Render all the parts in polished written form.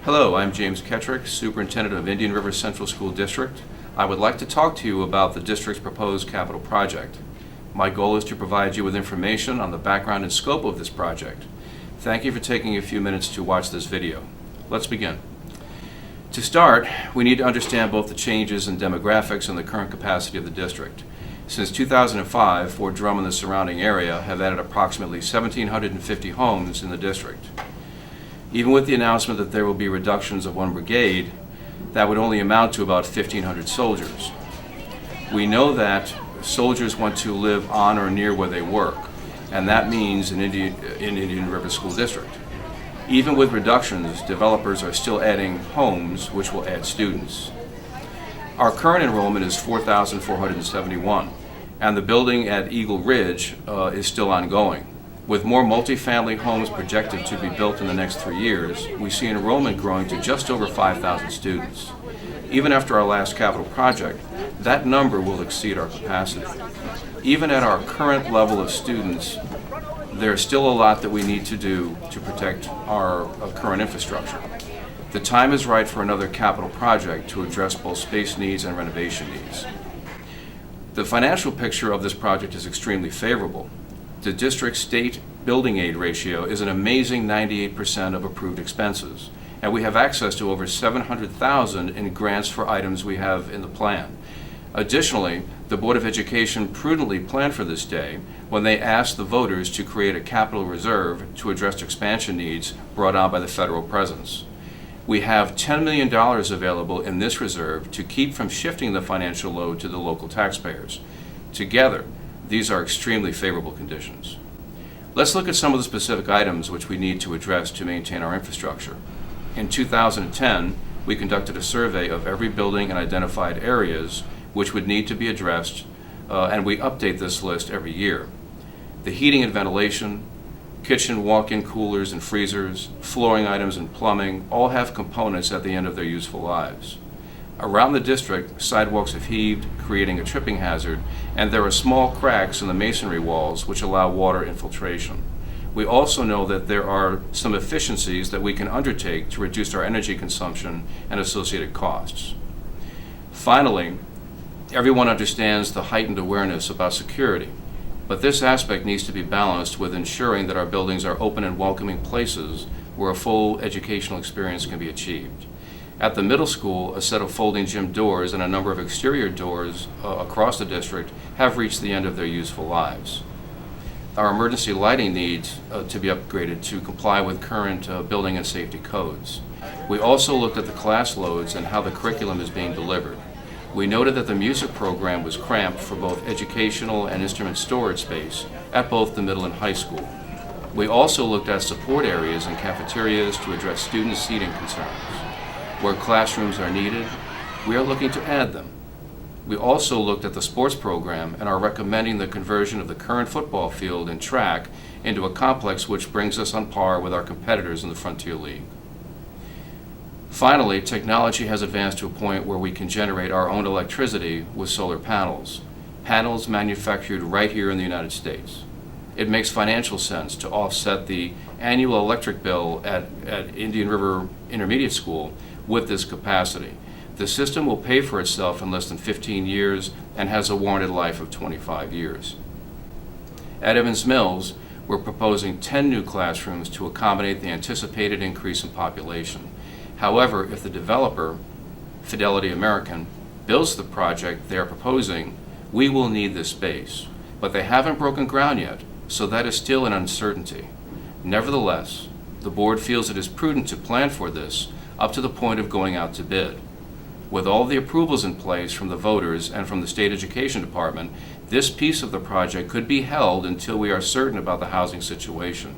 Hello, I'm James Kettrick, Superintendent of Indian River Central School District. I would like to talk to you about the district's proposed capital project. My goal is to provide you with information on the background and scope of this project. Thank you for taking a few minutes to watch this video. Let's begin. To start, we need to understand both the changes in demographics and the current capacity of the district. Since 2005, Fort Drum and the surrounding area have added approximately 1,750 homes in the district. Even with the announcement that there will be reductions of one brigade, that would only amount to about 1,500 soldiers. We know that soldiers want to live on or near where they work, and that means in Indian River School District. Even with reductions, developers are still adding homes, which will add students. Our current enrollment is 4,471, and the building at Eagle Ridge is still ongoing. With more multifamily homes projected to be built in the next 3 years, we see enrollment growing to just over 5,000 students. Even after our last capital project, that number will exceed our capacity. Even at our current level of students, there's still a lot that we need to do to protect our current infrastructure. The time is right for another capital project to address both space needs and renovation needs. The financial picture of this project is extremely favorable. The district's state building aid ratio is an amazing 98% of approved expenses, and we have access to over $700,000 in grants for items we have in the plan. Additionally, the Board of Education prudently planned for this day when they asked the voters to create a capital reserve to address expansion needs brought on by the federal presence. We have $10 million available in this reserve to keep from shifting the financial load to the local taxpayers. Together, these are extremely favorable conditions. Let's look at some of the specific items which we need to address to maintain our infrastructure. In 2010, we conducted a survey of every building and identified areas which would need to be addressed, and we update this list every year. The heating and ventilation, kitchen walk-in coolers and freezers, flooring items and plumbing all have components at the end of their useful lives. Around the district, sidewalks have heaved, creating a tripping hazard, and there are small cracks in the masonry walls which allow water infiltration. We also know that there are some efficiencies that we can undertake to reduce our energy consumption and associated costs. Finally, everyone understands the heightened awareness about security, but this aspect needs to be balanced with ensuring that our buildings are open and welcoming places where a full educational experience can be achieved. At the middle school, a set of folding gym doors and a number of exterior doors across the district have reached the end of their useful lives. Our emergency lighting needs to be upgraded to comply with current building and safety codes. We also looked at the class loads and how the curriculum is being delivered. We noted that the music program was cramped for both educational and instrument storage space at both the middle and high school. We also looked at support areas and cafeterias to address student seating concerns. Where classrooms are needed, we are looking to add them. We also looked at the sports program and are recommending the conversion of the current football field and track into a complex which brings us on par with our competitors in the Frontier League. Finally, technology has advanced to a point where we can generate our own electricity with solar panels manufactured right here in the United States. It makes financial sense to offset the annual electric bill at Indian River Intermediate School with this capacity. The system will pay for itself in less than 15 years and has a warranted life of 25 years. At Evans Mills, we're proposing 10 new classrooms to accommodate the anticipated increase in population. However, if the developer, Fidelity American, builds the project they are proposing, we will need this space. But they haven't broken ground yet, so that is still an uncertainty. Nevertheless, the board feels it is prudent to plan for this up to the point of going out to bid. With all the approvals in place from the voters and from the State Education Department, this piece of the project could be held until we are certain about the housing situation.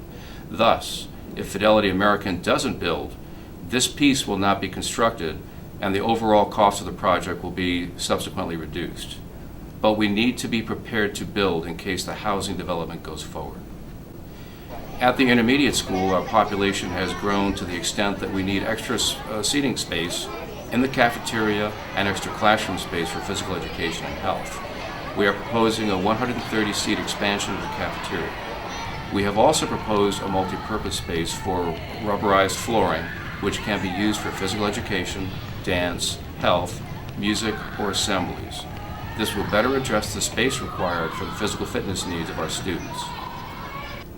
Thus, if Fidelity American doesn't build, this piece will not be constructed and the overall cost of the project will be subsequently reduced. But we need to be prepared to build in case the housing development goes forward. At the intermediate school, our population has grown to the extent that we need extra seating space in the cafeteria and extra classroom space for physical education and health. We are proposing a 130-seat expansion of the cafeteria. We have also proposed a multi-purpose space for rubberized flooring which can be used for physical education, dance, health, music, or assemblies. This will better address the space required for the physical fitness needs of our students.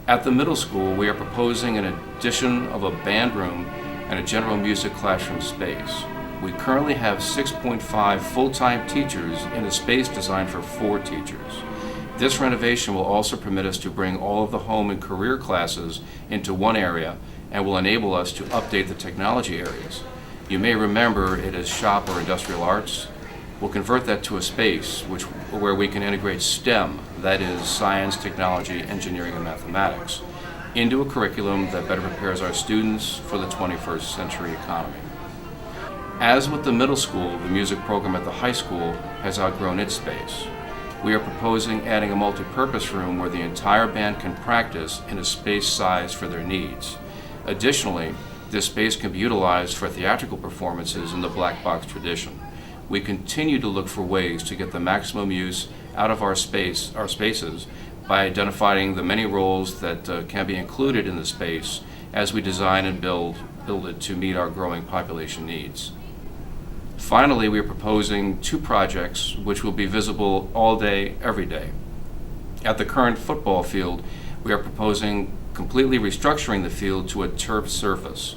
At the middle school, we are proposing an addition of a band room and a general music classroom space. We currently have 6.5 full-time teachers in a space designed for 4 teachers. This renovation will also permit us to bring all of the home and career classes into one area and will enable us to update the technology areas. You may remember it as shop or industrial arts. We'll convert that to a space where we can integrate STEM, that is science, technology, engineering, and mathematics, into a curriculum that better prepares our students for the 21st century economy. As with the middle school, the music program at the high school has outgrown its space. We are proposing adding a multi-purpose room where the entire band can practice in a space sized for their needs. Additionally, this space can be utilized for theatrical performances in the black box tradition. We continue to look for ways to get the maximum use out of our spaces by identifying the many roles that can be included in the space as we design and build it to meet our growing population needs. Finally, we are proposing 2 projects which will be visible all day, every day. At the current football field, we are proposing completely restructuring the field to a turf surface.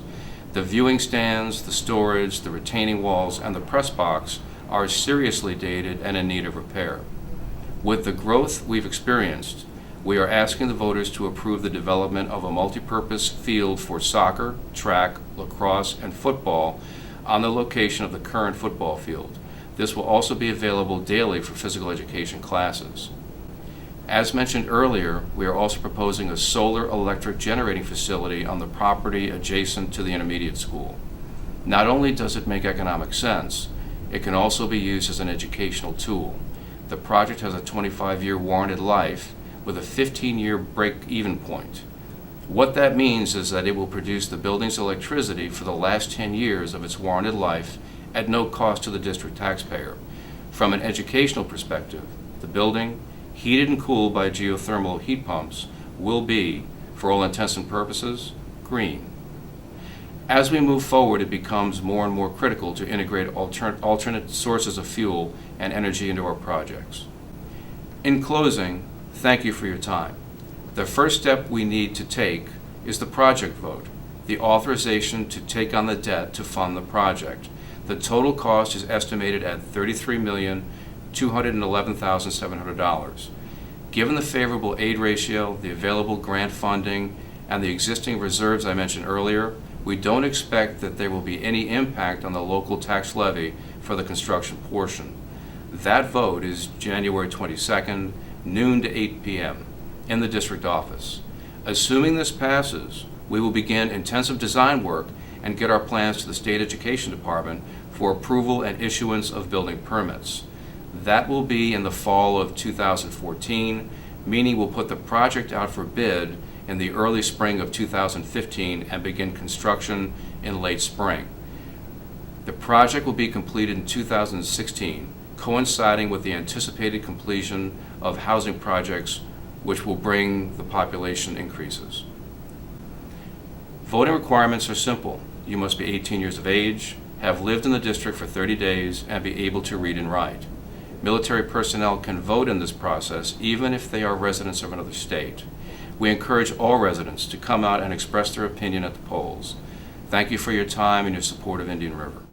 The viewing stands, the storage, the retaining walls, and the press box are seriously dated and in need of repair. With the growth we've experienced, we are asking the voters to approve the development of a multi-purpose field for soccer, track, lacrosse, and football on the location of the current football field. This will also be available daily for physical education classes. As mentioned earlier, we are also proposing a solar electric generating facility on the property adjacent to the intermediate school. Not only does it make economic sense, it can also be used as an educational tool. The project has a 25-year warranted life with a 15-year break-even point. What that means is that it will produce the building's electricity for the last 10 years of its warranted life at no cost to the district taxpayer. From an educational perspective, the building, heated and cooled by geothermal heat pumps, will be, for all intents and purposes, green. As we move forward, it becomes more and more critical to integrate alternate sources of fuel and energy into our projects. In closing, thank you for your time. The first step we need to take is the project vote, the authorization to take on the debt to fund the project. The total cost is estimated at $33,211,700. Given the favorable aid ratio, the available grant funding, and the existing reserves I mentioned earlier, we don't expect that there will be any impact on the local tax levy for the construction portion. That vote is January 22nd, noon to 8 p.m. in the district office. Assuming this passes, we will begin intensive design work and get our plans to the State Education Department for approval and issuance of building permits. That will be in the fall of 2014, meaning we'll put the project out for bid in the early spring of 2015 and begin construction in late spring. The project will be completed in 2016, coinciding with the anticipated completion of housing projects which will bring the population increases. Voting requirements are simple. You must be 18 years of age, have lived in the district for 30 days, and be able to read and write. Military personnel can vote in this process even if they are residents of another state. We encourage all residents to come out and express their opinion at the polls. Thank you for your time and your support of Indian River.